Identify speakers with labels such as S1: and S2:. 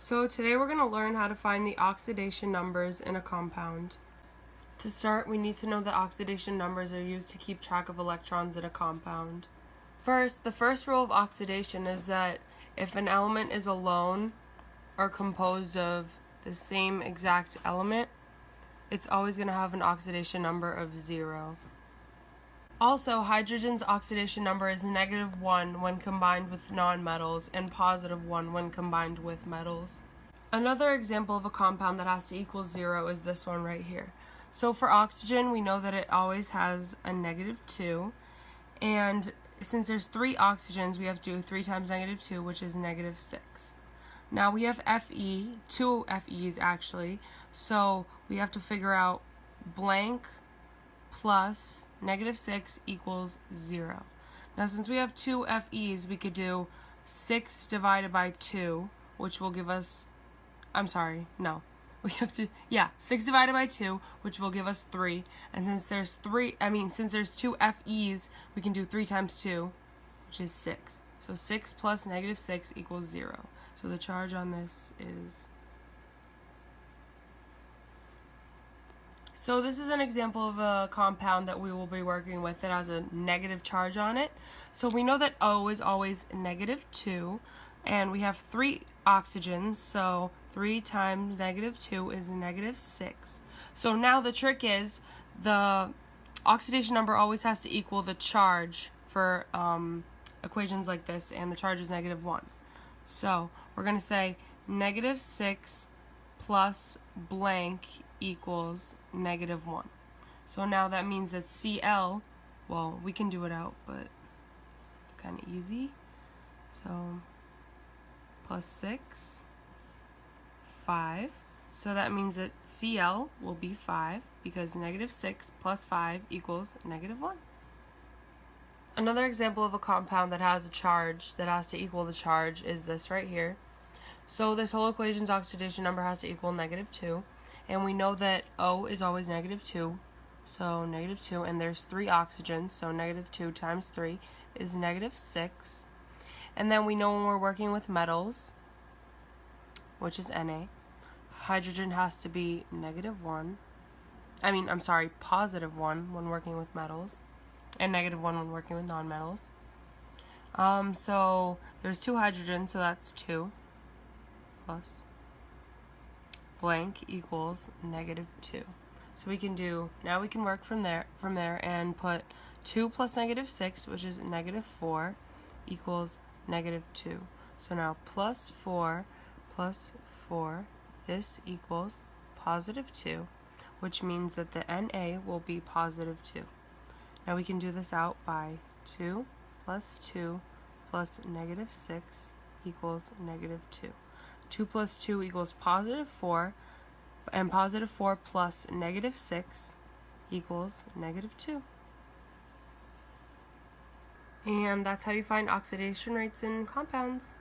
S1: So today we're going to learn how to find the oxidation numbers in a compound. To start, we need to know that oxidation numbers are used to keep track of electrons in a compound. First, the first rule of oxidation is that if an element is alone or composed of the same exact element, it's always going to have an oxidation number of 0. Also, hydrogen's oxidation number is -1 when combined with nonmetals and +1 when combined with metals. Another example of a compound that has to equal 0 is this one right here. So for oxygen, we know that it always has a -2, and since there's 3 oxygens, we have to do 3 times -2, which is -6. Now we have Fe, 2 Fe's actually, so we have to figure out blank plus -6 equals 0. Now since we have 2 Fe's, we could do 6 divided by 2, which will give us, six divided by 2, which will give us 3. And since there's 2 Fe's, we can do 3 times 2, which is 6. So 6 plus -6 equals 0. So the charge on this is... So this is an example of a compound that we will be working with that has a negative charge on it. So we know that O is always -2, and we have 3 oxygens, so 3 times -2 is -6. So now the trick is the oxidation number always has to equal the charge for equations like this, and the charge is -1. So we're going to say -6 plus blank equals -1. So now that means that Cl, well, we can do it out, but it's kind of easy. So plus 6, 5. So that means that Cl will be 5 because -6 plus 5 equals -1. Another example of a compound that has a charge that has to equal the charge is this right here. So this whole equation's oxidation number has to equal -2. And we know that O is always -2, so -2, and there's 3 oxygens, so -2 times 3 is -6. And then we know when we're working with metals, which is Na, hydrogen has to be +1 when working with metals, and -1 when working with nonmetals. So there's 2 hydrogens, so that's 2 plus blank equals -2. So we can work from there and put 2 plus -6, which is -4, equals -2. So now plus 4, this equals +2, which means that the Na will be +2. Now we can do this out by 2 plus 2 plus -6 equals -2. 2 plus 2 equals +4, and +4 plus -6 equals -2. And that's how you find oxidation rates in compounds.